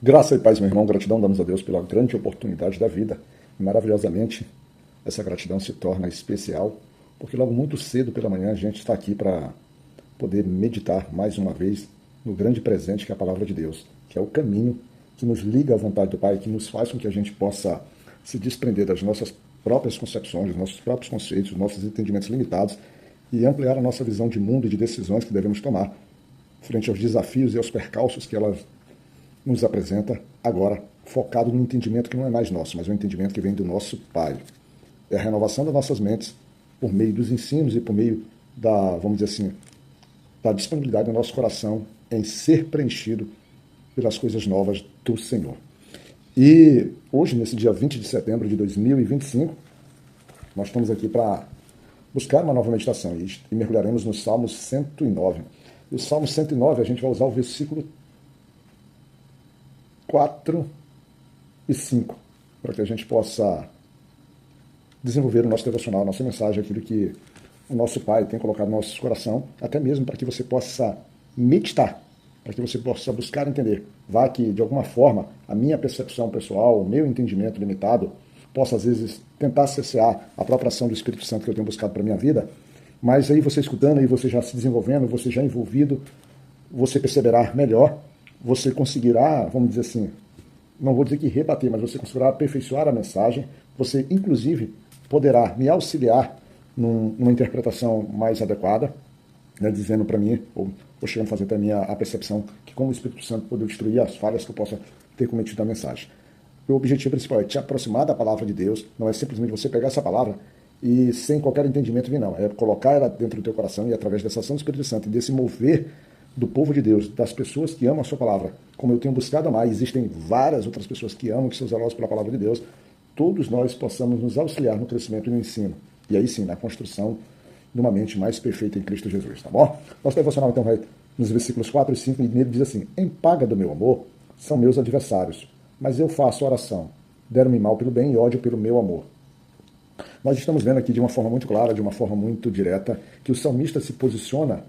Graça e paz, meu irmão. Gratidão damos a Deus pela grande oportunidade da vida. E maravilhosamente, essa gratidão se torna especial, porque logo muito cedo pela manhã a gente está aqui para poder meditar mais uma vez no grande presente que é a palavra de Deus, que é o caminho que nos liga à vontade do Pai, que nos faz com que a gente possa se desprender das nossas próprias concepções, dos nossos próprios conceitos, dos nossos entendimentos limitados e ampliar a nossa visão de mundo e de decisões que devemos tomar frente aos desafios e aos percalços que elas nos apresenta agora, focado no entendimento que não é mais nosso, mas um entendimento que vem do nosso Pai. É a renovação das nossas mentes por meio dos ensinos e por meio da, vamos dizer assim, da disponibilidade do nosso coração em ser preenchido pelas coisas novas do Senhor. E hoje, nesse dia 20 de setembro de 2025, nós estamos aqui para buscar uma nova meditação e mergulharemos no Salmo 109. E o Salmo 109, a gente vai usar o versículo 4 e 5, para que a gente possa desenvolver o nosso devocional, a nossa mensagem, aquilo que o nosso Pai tem colocado no nosso coração, até mesmo para que você possa meditar, para que você possa buscar entender. Vá que, de alguma forma, a minha percepção pessoal, o meu entendimento limitado, possa, às vezes, tentar cessear a própria ação do Espírito Santo que eu tenho buscado para a minha vida, mas aí você escutando, aí você já se desenvolvendo, você já envolvido, você perceberá melhor, você conseguirá, vamos dizer assim, não vou dizer que rebater, mas você conseguirá aperfeiçoar a mensagem, você, inclusive, poderá me auxiliar numa interpretação mais adequada, né, dizendo para mim, ou chegando a fazer para mim a percepção que como o Espírito Santo poder destruir as falhas que eu possa ter cometido na mensagem. O objetivo principal é te aproximar da palavra de Deus, não é simplesmente você pegar essa palavra e sem qualquer entendimento vir, não. É colocar ela dentro do teu coração e através dessa ação do Espírito Santo e desse mover do povo de Deus, das pessoas que amam a sua palavra, como eu tenho buscado amar, existem várias outras pessoas que amam, que são zelosas pela palavra de Deus, todos nós possamos nos auxiliar no crescimento e no ensino. E aí sim, na construção de uma mente mais perfeita em Cristo Jesus, tá bom? Nosso devocional então vai nos versículos 4 e 5, e nele diz assim: em paga do meu amor são meus adversários, mas eu faço oração. Deram-me mal pelo bem e ódio pelo meu amor. Nós estamos vendo aqui de uma forma muito clara, de uma forma muito direta, que o salmista se posiciona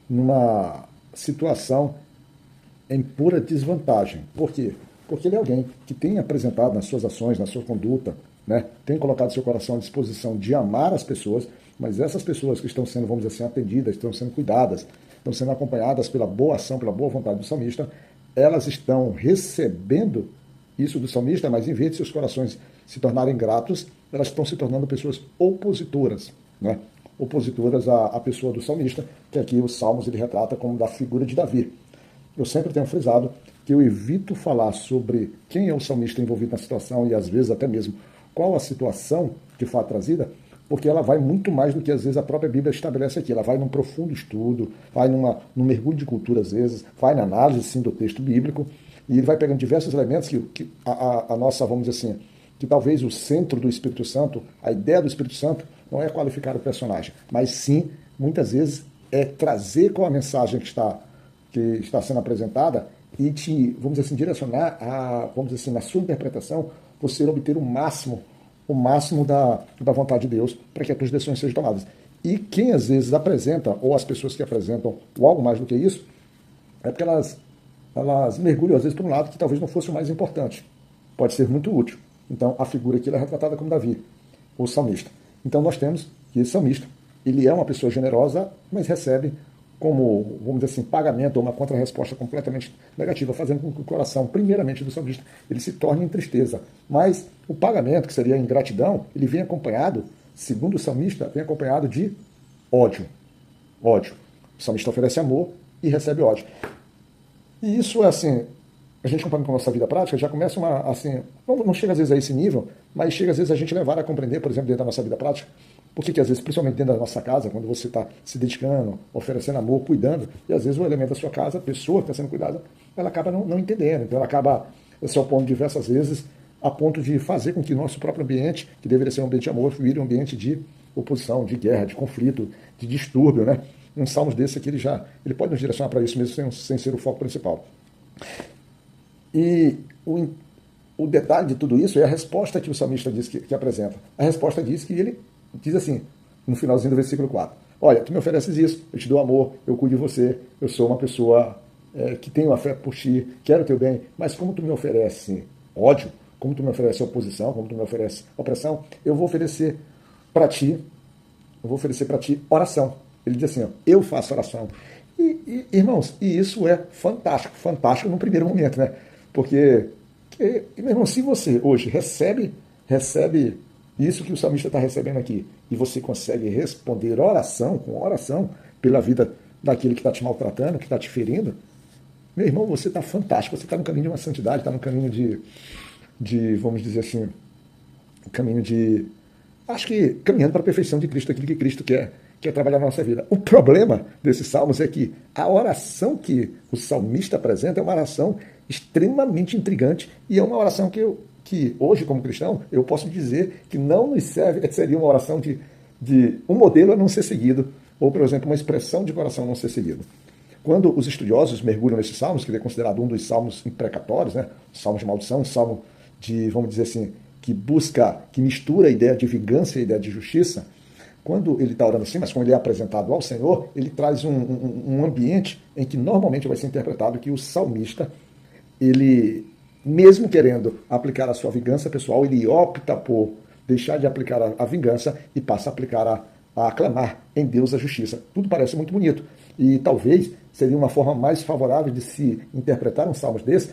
numa situação em pura desvantagem. Por quê? Porque ele é alguém que tem apresentado nas suas ações, na sua conduta, né, tem colocado seu coração à disposição de amar as pessoas, mas essas pessoas que estão sendo, vamos dizer assim, atendidas, estão sendo cuidadas, estão sendo acompanhadas pela boa ação, pela boa vontade do salmista, elas estão recebendo isso do salmista, mas em vez de seus corações se tornarem gratos, elas estão se tornando pessoas opositoras, né? Opositoras à pessoa do salmista, que aqui os Salmos ele retrata como da figura de Davi. Eu sempre tenho frisado que eu evito falar sobre quem é o salmista envolvido na situação e às vezes até mesmo qual a situação que foi trazida, porque ela vai muito mais do que às vezes a própria Bíblia estabelece aqui. Ela vai num profundo estudo, vai num mergulho de cultura às vezes, vai na análise sim do texto bíblico e ele vai pegando diversos elementos que a nossa, vamos dizer assim, que talvez o centro do Espírito Santo, a ideia do Espírito Santo, não é qualificar o personagem, mas sim, muitas vezes, é trazer qual a mensagem que está sendo apresentada e te, vamos dizer assim, direcionar vamos dizer assim, na sua interpretação, você obter o máximo da vontade de Deus para que as tuas decisões sejam tomadas. E quem às vezes apresenta, ou as pessoas que apresentam, ou algo mais do que isso, é porque elas mergulham às vezes por um lado que talvez não fosse o mais importante. Pode ser muito útil. Então, a figura aqui é retratada como Davi, o salmista. Então, nós temos que esse salmista, ele é uma pessoa generosa, mas recebe como, vamos dizer assim, pagamento ou uma contra-resposta completamente negativa, fazendo com que o coração, primeiramente do salmista, ele se torne em tristeza. Mas o pagamento, que seria a ingratidão, ele vem acompanhado, segundo o salmista, vem acompanhado de ódio. Ódio. O salmista oferece amor e recebe ódio. E isso é assim, a gente comparando com a nossa vida prática, já começa assim, não chega às vezes a esse nível, mas chega às vezes a gente levar a compreender, por exemplo, dentro da nossa vida prática, porque que às vezes, principalmente dentro da nossa casa, quando você está se dedicando, oferecendo amor, cuidando, e às vezes o elemento da sua casa, a pessoa que está sendo cuidada, ela acaba não entendendo, então ela acaba se opondo diversas vezes, a ponto de fazer com que o nosso próprio ambiente, que deveria ser um ambiente de amor, vire um ambiente de oposição, de guerra, de conflito, de distúrbio, né? Um salmos desse aqui, ele pode nos direcionar para isso mesmo, sem ser o foco principal. E o detalhe de tudo isso é a resposta que o salmista diz que apresenta. A resposta diz que ele diz assim, no finalzinho do versículo 4. Olha, tu me ofereces isso, eu te dou amor, eu cuido de você, eu sou uma pessoa que tenho afeto por ti, quero o teu bem, mas como tu me oferece ódio, como tu me oferece oposição, como tu me oferece opressão, eu vou oferecer para ti, oração. Ele diz assim, ó, eu faço oração. Irmãos, e isso é fantástico, fantástico no primeiro momento, né? Porque, meu irmão, se você hoje recebe isso que o salmista está recebendo aqui, e você consegue responder oração com oração pela vida daquele que está te maltratando, que está te ferindo, meu irmão, você está fantástico, você está no caminho de uma santidade, está no caminho vamos dizer assim, caminho de, acho que caminhando para a perfeição de Cristo, aquilo que Cristo quer trabalhar na nossa vida. O problema desses salmos é que a oração que o salmista apresenta é uma oração extremamente intrigante e é uma oração que hoje, como cristão, eu posso dizer que não nos serve, seria uma oração de um modelo a não ser seguido, ou, por exemplo, uma expressão de coração a não ser seguido. Quando os estudiosos mergulham nesses salmos, que é considerado um dos salmos imprecatórios, né? Salmos de maldição, um salmo de, vamos dizer assim, que mistura a ideia de vingança e a ideia de justiça, quando ele está orando assim, mas quando ele é apresentado ao Senhor, ele traz um ambiente em que normalmente vai ser interpretado que o salmista, ele, mesmo querendo aplicar a sua vingança pessoal, ele opta por deixar de aplicar a vingança e passa a aplicar a aclamar em Deus a justiça. Tudo parece muito bonito. E talvez seria uma forma mais favorável de se interpretar um salmo desse,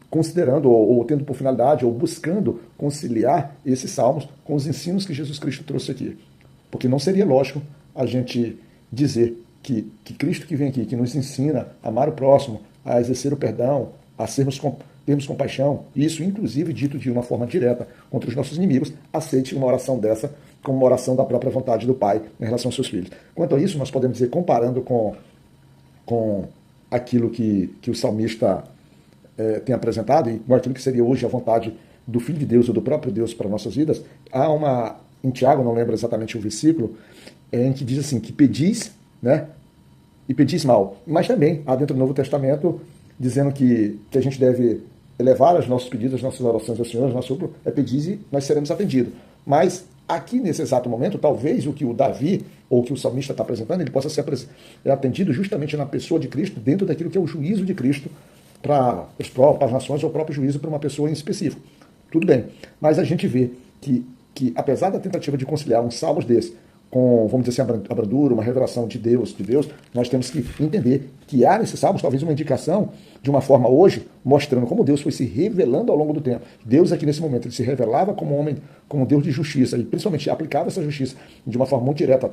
considerando ou tendo por finalidade ou buscando conciliar esses salmos com os ensinos que Jesus Cristo trouxe aqui. Porque não seria lógico a gente dizer que Cristo que vem aqui, que nos ensina a amar o próximo, a exercer o perdão, a termos compaixão, e isso inclusive dito de uma forma direta contra os nossos inimigos, aceite uma oração dessa como uma oração da própria vontade do Pai em relação aos seus filhos. Quanto a isso, nós podemos dizer, comparando com aquilo que o salmista tem apresentado e com aquilo que seria hoje a vontade do Filho de Deus ou do próprio Deus para nossas vidas, há em Tiago, não lembro exatamente o versículo, em que diz assim, que pedis, né, e pedis mal. Mas também há dentro do Novo Testamento dizendo que a gente deve elevar os nossos pedidos, as nossas orações ao Senhor, nosso pedis e nós seremos atendidos. Mas aqui nesse exato momento, talvez o que o Davi ou o que o salmista está apresentando, ele possa ser atendido justamente na pessoa de Cristo, dentro daquilo que é o juízo de Cristo para as nações ou o próprio juízo para uma pessoa em específico. Tudo bem, mas a gente vê que apesar da tentativa de conciliar uns salmos desses com, vamos dizer assim, a brandura, uma revelação de Deus, nós temos que entender que há nesses salmos talvez uma indicação de uma forma hoje, mostrando como Deus foi se revelando ao longo do tempo. Deus aqui nesse momento, ele se revelava como homem, como Deus de justiça, e principalmente aplicava essa justiça de uma forma muito direta,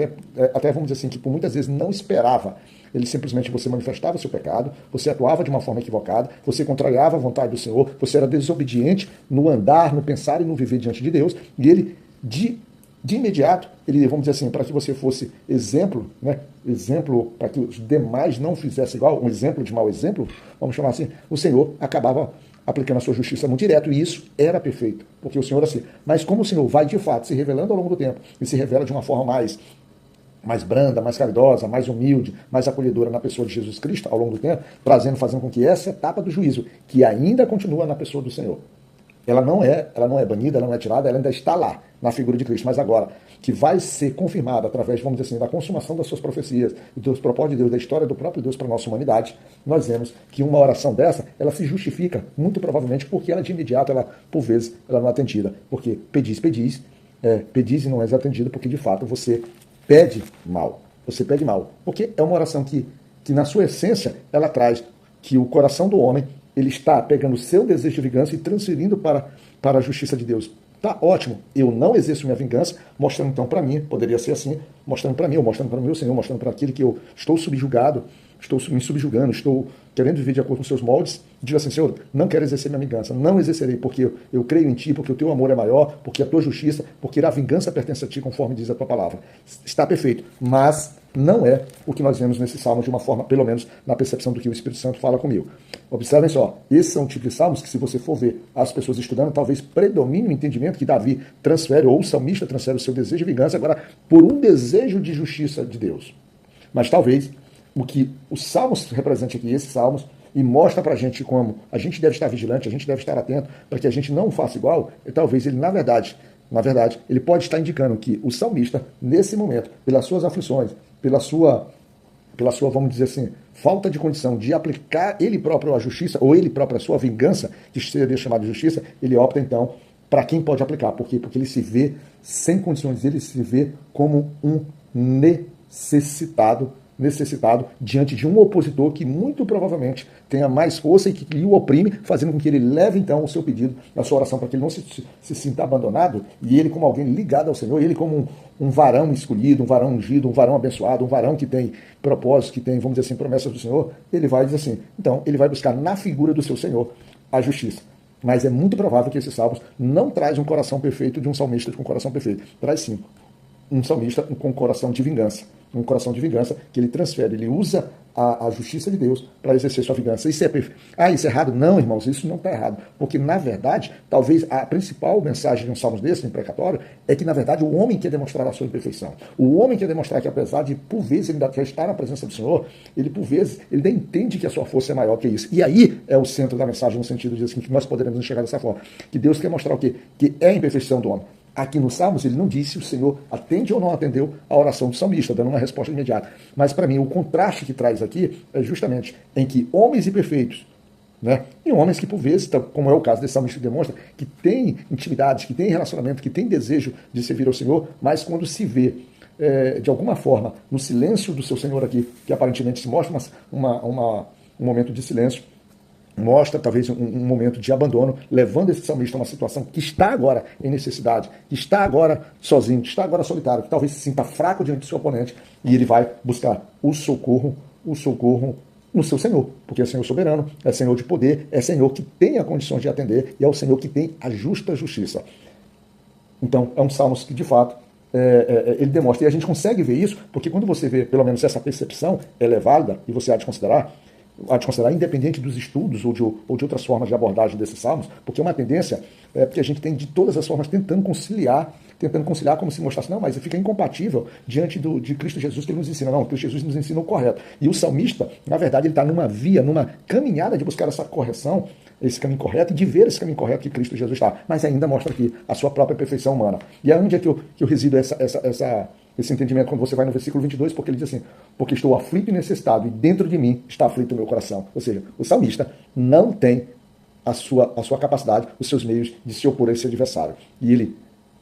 até vamos dizer assim, que por muitas vezes não esperava. Ele simplesmente, você manifestava seu pecado, você atuava de uma forma equivocada, você contrariava a vontade do Senhor, você era desobediente no andar, no pensar e no viver diante de Deus, e ele, de imediato, ele, vamos dizer assim, para que você fosse exemplo, né? Exemplo para que os demais não fizessem igual, um exemplo de mau exemplo, vamos chamar assim, o Senhor acabava aplicando a sua justiça muito direto, e isso era perfeito, porque o Senhor assim, mas como o Senhor vai de fato se revelando ao longo do tempo, e se revela de uma forma mais branda, mais caridosa, mais humilde, mais acolhedora na pessoa de Jesus Cristo ao longo do tempo, fazendo com que essa etapa do juízo, que ainda continua na pessoa do Senhor, ela não é banida, ela não é tirada, ela ainda está lá, na figura de Cristo, mas agora, que vai ser confirmada através, vamos dizer assim, da consumação das suas profecias e dos propósitos de Deus, da história do próprio Deus para a nossa humanidade, nós vemos que uma oração dessa, ela se justifica, muito provavelmente, porque ela de imediato, por vezes, ela não é atendida. Porque pedis e não és atendido, porque de fato você pede mal. Você pede mal. Porque é uma oração que na sua essência, ela traz que o coração do homem, ele está pegando o seu desejo de vingança e transferindo para a justiça de Deus. Tá ótimo, eu não exerço minha vingança, mostrando então para mim, poderia ser assim, mostrando para mim, ou mostrando para o meu Senhor, mostrando para aquele que eu estou subjugado, estou me subjugando, estou querendo viver de acordo com seus moldes, digo assim, Senhor, não quero exercer minha vingança, não exercerei, porque eu creio em Ti, porque o Teu amor é maior, porque a Tua justiça, porque a vingança pertence a Ti, conforme diz a Tua palavra. Está perfeito, mas não é o que nós vemos nesse salmo de uma forma, pelo menos na percepção do que o Espírito Santo fala comigo. Observem só, esses são tipos de salmos que, se você for ver as pessoas estudando, talvez predomine o entendimento que Davi transfere, ou o salmista transfere o seu desejo de vingança agora por um desejo de justiça de Deus. Mas talvez o que os salmos representam aqui, esses salmos, e mostra pra gente como a gente deve estar vigilante, a gente deve estar atento para que a gente não faça igual, e talvez ele, na verdade, ele pode estar indicando que o salmista, nesse momento, pelas suas aflições, pela sua pela sua, vamos dizer assim, falta de condição de aplicar ele próprio a justiça, ou ele próprio a sua vingança, que seria chamado de justiça, ele opta então para quem pode aplicar. Por quê? Porque ele se vê sem condições, ele se vê como um necessitado diante de um opositor que muito provavelmente tenha mais força e que o oprime, fazendo com que ele leve então o seu pedido na sua oração, para que ele não se sinta abandonado, e ele como alguém ligado ao Senhor, ele como um varão escolhido, um varão ungido, um varão abençoado, um varão que tem propósitos, que tem, vamos dizer assim, promessas do Senhor, ele vai dizer assim, então ele vai buscar na figura do seu Senhor a justiça. Mas é muito provável que esses salmos não traz um coração perfeito de um salmista com um coração perfeito. Traz sim um salmista com um coração de vingança. Um coração de vingança que ele transfere, ele usa a justiça de Deus para exercer sua vingança. Isso é perfeito. Isso é errado? Não, irmãos, isso não está errado. Porque, na verdade, talvez a principal mensagem de um salmo desse, um precatório, é que, na verdade, o homem quer demonstrar a sua imperfeição. O homem quer demonstrar que, apesar de, por vezes, ele já estar na presença do Senhor, ele, por vezes, ele nem entende que a sua força é maior que isso. E aí é o centro da mensagem, no sentido de assim, que nós poderemos enxergar dessa forma. Que Deus quer mostrar o quê? Que é a imperfeição do homem. Aqui nos Salmos, ele não disse se o Senhor atende ou não atendeu a oração do salmista, dando uma resposta imediata. Mas, para mim, o contraste que traz aqui é justamente em que homens imperfeitos, né, e homens que, por vezes, como é o caso desse salmista que demonstra, que tem intimidade, que tem relacionamento, que tem desejo de servir ao Senhor, mas quando se vê, de alguma forma, no silêncio do seu Senhor aqui, que aparentemente se mostra um momento de silêncio, mostra talvez um momento de abandono, levando esse salmista a uma situação que está agora em necessidade, que está agora sozinho, que está agora solitário, que talvez se sinta fraco diante do seu oponente, e ele vai buscar o socorro no seu Senhor, porque é Senhor soberano, é Senhor de poder, é Senhor que tem a condições de atender, e é o Senhor que tem a justa justiça. Então, é um salmo que, de fato, ele demonstra, e a gente consegue ver isso, porque quando você vê, pelo menos, essa percepção, ela é válida, e você há de considerar, independente dos estudos ou de outras formas de abordagem desses salmos, porque é uma tendência, porque a gente tem de todas as formas tentando conciliar como se mostrasse, não, mas fica incompatível diante de Cristo Jesus que ele nos ensina. Não, Cristo Jesus nos ensina o correto. E o salmista, na verdade, ele está numa caminhada de buscar essa correção, esse caminho correto, e de ver esse caminho correto que Cristo Jesus está, mas ainda mostra aqui a sua própria perfeição humana. E aonde é que eu resido esse entendimento quando você vai no versículo 22, porque ele diz assim, porque estou aflito e necessitado, e dentro de mim está aflito o meu coração. Ou seja, o salmista não tem a sua capacidade, os seus meios de se opor a esse adversário. E ele,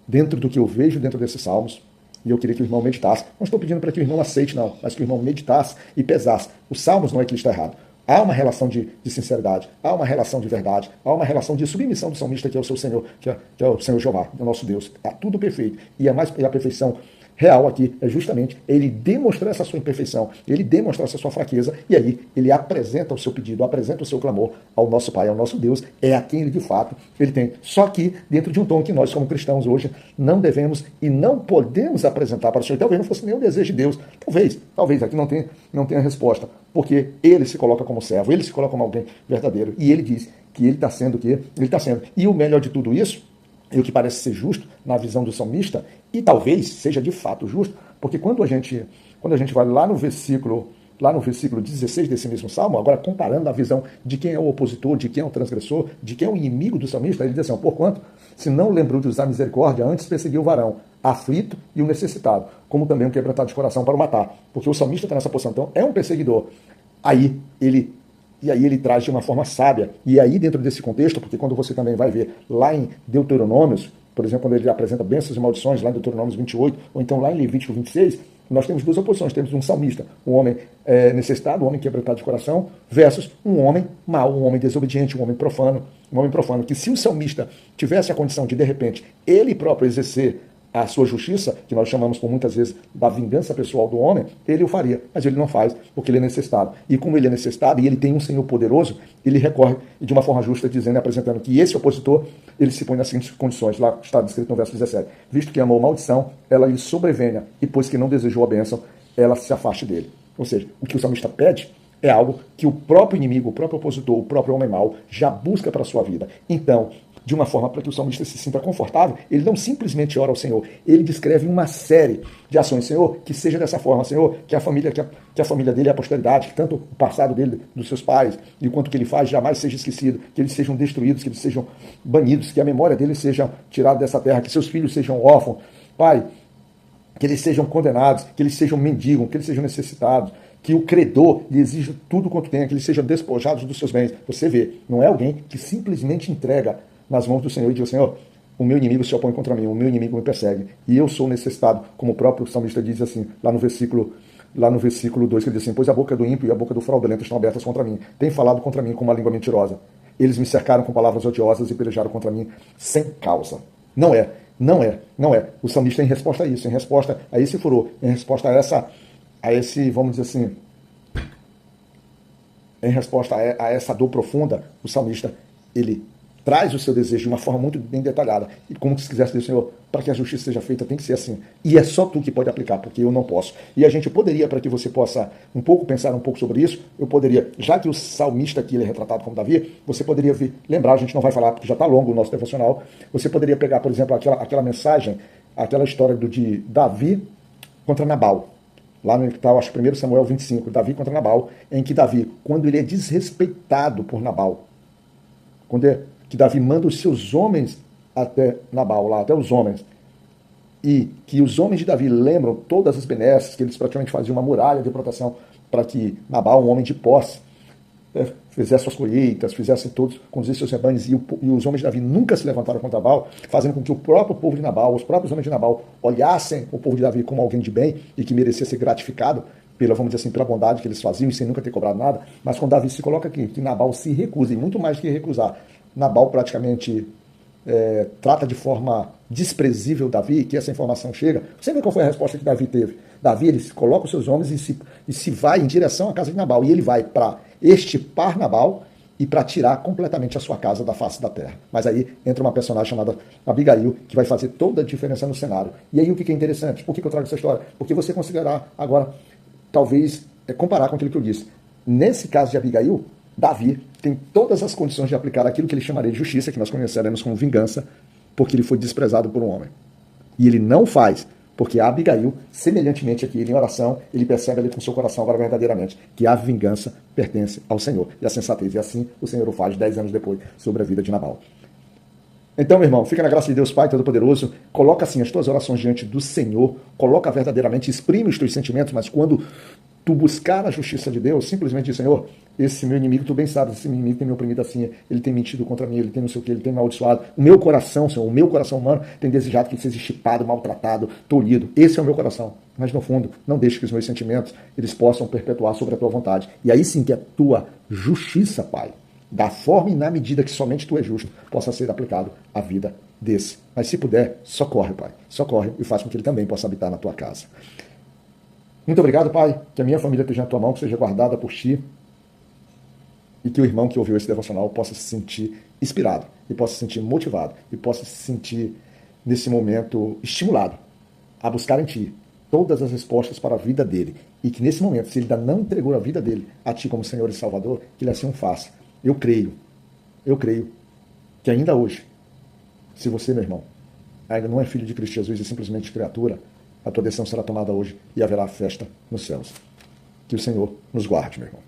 dentro do que eu vejo dentro desses salmos, e eu queria que o irmão meditasse, não estou pedindo para que o irmão aceite não, mas que o irmão meditasse e pesasse. Os salmos não é que ele está errado. Há uma relação de sinceridade, há uma relação de verdade, há uma relação de submissão do salmista, que é o seu Senhor, que é o Senhor Jeová, o nosso Deus. Está tudo perfeito. E a perfeição real aqui é justamente ele demonstrar essa sua imperfeição, ele demonstrar essa sua fraqueza, e aí ele apresenta o seu pedido, apresenta o seu clamor ao nosso Pai, ao nosso Deus, é a quem ele de fato ele tem. Só que dentro de um tom que nós, como cristãos hoje, não devemos e não podemos apresentar para o Senhor. Talvez não fosse nem o desejo de Deus, talvez aqui não tenha resposta, porque ele se coloca como servo, ele se coloca como alguém verdadeiro, e ele diz que ele está sendo o que ele está sendo. E o melhor de tudo isso, e o que parece ser justo na visão do salmista, e talvez seja de fato justo, porque quando a gente vai lá no versículo 16 desse mesmo salmo, agora comparando a visão de quem é o opositor, de quem é o transgressor, de quem é o inimigo do salmista, ele diz assim, porquanto, se não lembrou de usar misericórdia, antes perseguiu o varão, aflito e o necessitado, como também um quebrantado de coração para o matar, porque o salmista está nessa posição, então é um perseguidor. Aí ele traz de uma forma sábia. E aí, dentro desse contexto, porque quando você também vai ver lá em Deuteronômios, por exemplo, quando ele apresenta bênçãos e maldições, lá em Deuteronômios 28, ou então lá em Levítico 26, nós temos duas oposições. Temos um salmista, um homem necessitado, um homem quebrantado de coração, versus um homem mau, um homem desobediente, um homem profano, que se o salmista tivesse a condição de repente, ele próprio exercer a sua justiça, que nós chamamos por muitas vezes da vingança pessoal do homem, ele o faria, mas ele não faz, porque ele é necessitado. E como ele é necessitado e ele tem um Senhor poderoso, ele recorre de uma forma justa, dizendo, apresentando que esse opositor, ele se põe nas seguintes condições, lá está descrito no verso 17, visto que amou maldição, ela lhe sobrevenha, e pois que não desejou a bênção, ela se afaste dele. Ou seja, o que o salmista pede é algo que o próprio inimigo, o próprio opositor, o próprio homem mau já busca para a sua vida. Então, de uma forma para que o salmista se sinta confortável, ele não simplesmente ora ao Senhor, ele descreve uma série de ações. Senhor, que seja dessa forma, Senhor, que a família dele, a posteridade, que tanto o passado dele, dos seus pais, e quanto que ele faz, jamais seja esquecido, que eles sejam destruídos, que eles sejam banidos, que a memória deles seja tirada dessa terra, que seus filhos sejam órfãos, Pai, que eles sejam condenados, que eles sejam mendigos, que eles sejam necessitados, que o credor lhe exija tudo quanto tem, que eles sejam despojados dos seus bens. Você vê, não é alguém que simplesmente entrega nas mãos do Senhor e diz, Senhor, o meu inimigo se opõe contra mim, o meu inimigo me persegue, e eu sou necessitado, como o próprio salmista diz assim, lá no versículo 2, que ele diz assim, pois a boca do ímpio e a boca do fraudulento estão abertas contra mim, tem falado contra mim com uma língua mentirosa. Eles me cercaram com palavras odiosas e pelejaram contra mim sem causa. Não é. O salmista, em resposta a isso, em resposta a esse furor, em resposta a esse, vamos dizer assim, em resposta a essa dor profunda, o salmista, ele traz o seu desejo de uma forma muito bem detalhada. E como se quisesse dizer, Senhor, para que a justiça seja feita, tem que ser assim. E é só tu que pode aplicar, porque eu não posso. E a gente poderia, para que você possa pensar um pouco sobre isso, eu poderia, já que o salmista aqui ele é retratado como Davi, você poderia lembrar, a gente não vai falar, porque já está longo o nosso devocional, você poderia pegar, por exemplo, aquela mensagem, aquela história de Davi contra Nabal. Lá no tal, acho que 1 Samuel 25, Davi contra Nabal, em que Davi, quando ele é desrespeitado por Nabal, que Davi manda os seus homens até Nabal, lá, até os homens, e que os homens de Davi lembram todas as benesses, que eles praticamente faziam uma muralha de proteção para que Nabal, um homem de posse, fizesse suas colheitas, fizesse todos, conduzisse seus rebanhos, e os homens de Davi nunca se levantaram contra Nabal, fazendo com que o próprio povo de Nabal, os próprios homens de Nabal, olhassem o povo de Davi como alguém de bem e que merecia ser gratificado vamos dizer assim, pela bondade que eles faziam e sem nunca ter cobrado nada. Mas quando Davi se coloca aqui, que Nabal se recusa, e muito mais do que recusar, Nabal praticamente trata de forma desprezível Davi, que essa informação chega. Você vê qual foi a resposta que Davi teve? Davi, ele coloca os seus homens e se vai em direção à casa de Nabal. E ele vai para extirpar Nabal e para tirar completamente a sua casa da face da terra. Mas aí entra uma personagem chamada Abigail, que vai fazer toda a diferença no cenário. E aí o que é interessante? Por que eu trago essa história? Porque você considerar agora, talvez, comparar com aquilo que eu disse. Nesse caso de Abigail, Davi tem todas as condições de aplicar aquilo que ele chamaria de justiça, que nós conheceremos como vingança, porque ele foi desprezado por um homem. E ele não faz, porque Abigail, semelhantemente aqui em oração, ele percebe ali com seu coração agora verdadeiramente que a vingança pertence ao Senhor e a sensatez. E assim o Senhor o faz 10 anos depois sobre a vida de Nabal. Então, meu irmão, fica na graça de Deus Pai Todo-Poderoso, coloca assim as tuas orações diante do Senhor, coloca verdadeiramente, exprime os teus sentimentos, mas quando tu buscar a justiça de Deus, simplesmente diz, Senhor, esse meu inimigo, tu bem sabes, esse meu inimigo tem me oprimido assim, ele tem mentido contra mim, ele tem não sei o que, ele tem me amaldiçoado. O meu coração, Senhor, o meu coração humano tem desejado que ele seja chipado, maltratado, tolhido. Esse é o meu coração. Mas, no fundo, não deixe que os meus sentimentos, eles possam perpetuar sobre a tua vontade. E aí sim que a tua justiça, Pai, da forma e na medida que somente tu és justo, possa ser aplicado à vida desse. Mas se puder, socorre, Pai. Socorre e faz com que ele também possa habitar na tua casa. Muito obrigado, Pai, que a minha família esteja na tua mão, que seja guardada por ti, e que o irmão que ouviu esse devocional possa se sentir inspirado, e possa se sentir motivado, e possa se sentir, nesse momento, estimulado a buscar em ti todas as respostas para a vida dele, e que nesse momento, se ele ainda não entregou a vida dele a ti como Senhor e Salvador, que ele assim o faça. Eu creio que ainda hoje, se você, meu irmão, ainda não é filho de Cristo Jesus e simplesmente criatura, a tua decisão será tomada hoje e haverá festa nos céus. Que o Senhor nos guarde, meu irmão.